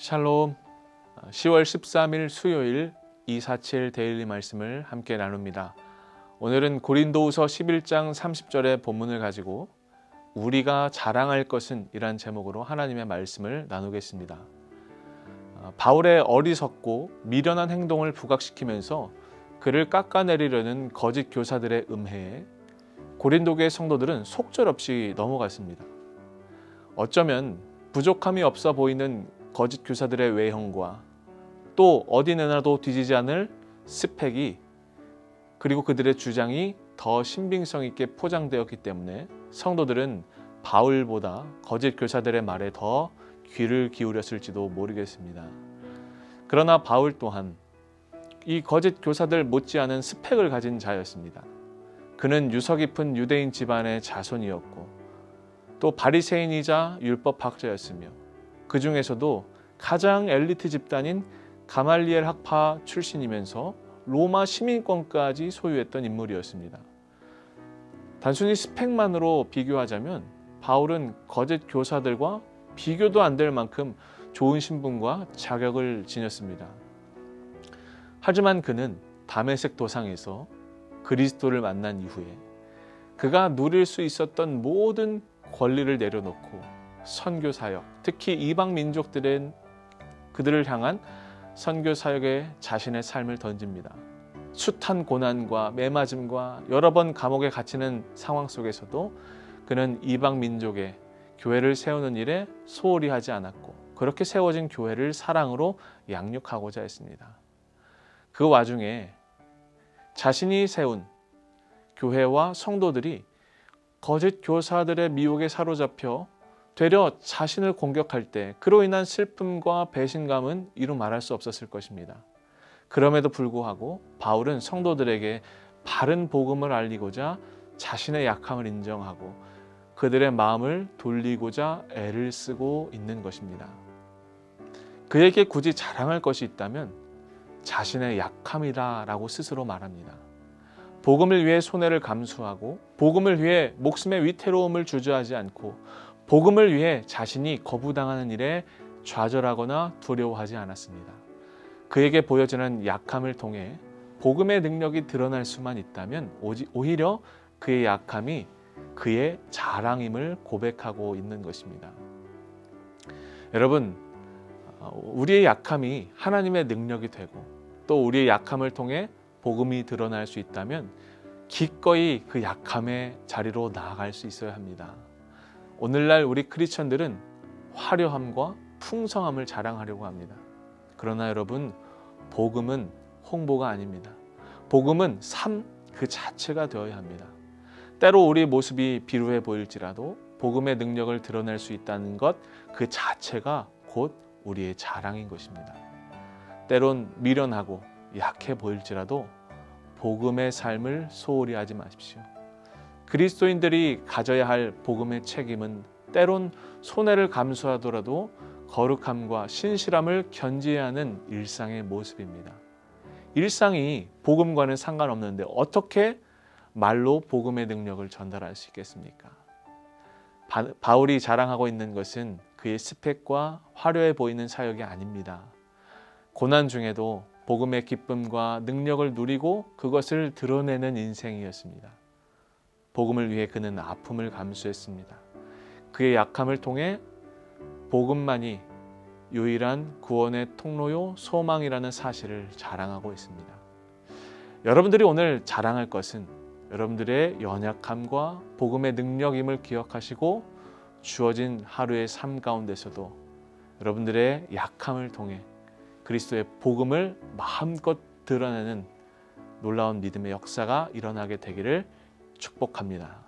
샬롬. 10월 13일 수요일 247 데일리 말씀을 함께 나눕니다. 오늘은 고린도후서 11장 30절의 본문을 가지고 우리가 자랑할 것은 이란 제목으로 하나님의 말씀을 나누겠습니다. 바울의 어리석고 미련한 행동을 부각시키면서 그를 깎아내리려는 거짓 교사들의 음해에 고린도교의 성도들은 속절없이 넘어갔습니다. 어쩌면 부족함이 없어 보이는 거짓 교사들의 외형과 또 어디 내놔도 뒤지지 않을 스펙이 그리고 그들의 주장이 더 신빙성 있게 포장되었기 때문에 성도들은 바울보다 거짓 교사들의 말에 더 귀를 기울였을지도 모르겠습니다. 그러나 바울 또한 이 거짓 교사들 못지않은 스펙을 가진 자였습니다. 그는 유서 깊은 유대인 집안의 자손이었고 또 바리새인이자 율법학자였으며 그 중에서도 가장 엘리트 집단인 가말리엘 학파 출신이면서 로마 시민권까지 소유했던 인물이었습니다. 단순히 스펙만으로 비교하자면 바울은 거짓 교사들과 비교도 안 될 만큼 좋은 신분과 자격을 지녔습니다. 하지만 그는 다메섹 도상에서 그리스도를 만난 이후에 그가 누릴 수 있었던 모든 권리를 내려놓고 선교 사역, 특히 이방 민족들은 그들을 향한 선교 사역에 자신의 삶을 던집니다. 숱한 고난과 매맞음과 여러 번 감옥에 갇히는 상황 속에서도 그는 이방 민족의 교회를 세우는 일에 소홀히 하지 않았고 그렇게 세워진 교회를 사랑으로 양육하고자 했습니다. 그 와중에 자신이 세운 교회와 성도들이 거짓 교사들의 미혹에 사로잡혀 되려 자신을 공격할 때 그로 인한 슬픔과 배신감은 이루 말할 수 없었을 것입니다. 그럼에도 불구하고 바울은 성도들에게 바른 복음을 알리고자 자신의 약함을 인정하고 그들의 마음을 돌리고자 애를 쓰고 있는 것입니다. 그에게 굳이 자랑할 것이 있다면 자신의 약함이다라고 스스로 말합니다. 복음을 위해 손해를 감수하고 복음을 위해 목숨의 위태로움을 주저하지 않고 복음을 위해 자신이 거부당하는 일에 좌절하거나 두려워하지 않았습니다. 그에게 보여지는 약함을 통해 복음의 능력이 드러날 수만 있다면 오히려 그의 약함이 그의 자랑임을 고백하고 있는 것입니다. 여러분, 우리의 약함이 하나님의 능력이 되고 또 우리의 약함을 통해 복음이 드러날 수 있다면 기꺼이 그 약함의 자리로 나아갈 수 있어야 합니다. 오늘날 우리 크리스천들은 화려함과 풍성함을 자랑하려고 합니다. 그러나 여러분, 복음은 홍보가 아닙니다. 복음은 삶 그 자체가 되어야 합니다. 때로 우리 모습이 비루해 보일지라도 복음의 능력을 드러낼 수 있다는 것 그 자체가 곧 우리의 자랑인 것입니다. 때론 미련하고 약해 보일지라도 복음의 삶을 소홀히 하지 마십시오. 그리스도인들이 가져야 할 복음의 책임은 때론 손해를 감수하더라도 거룩함과 신실함을 견지해야 하는 일상의 모습입니다. 일상이 복음과는 상관없는데 어떻게 말로 복음의 능력을 전달할 수 있겠습니까? 바울이 자랑하고 있는 것은 그의 스펙과 화려해 보이는 사역이 아닙니다. 고난 중에도 복음의 기쁨과 능력을 누리고 그것을 드러내는 인생이었습니다. 복음을 위해 그는 아픔을 감수했습니다. 그의 약함을 통해 복음만이 유일한 구원의 통로요 소망이라는 사실을 자랑하고 있습니다. 여러분들이 오늘 자랑할 것은 여러분들의 연약함과 복음의 능력임을 기억하시고 주어진 하루의 삶 가운데서도 여러분들의 약함을 통해 그리스도의 복음을 마음껏 드러내는 놀라운 믿음의 역사가 일어나게 되기를 축복합니다.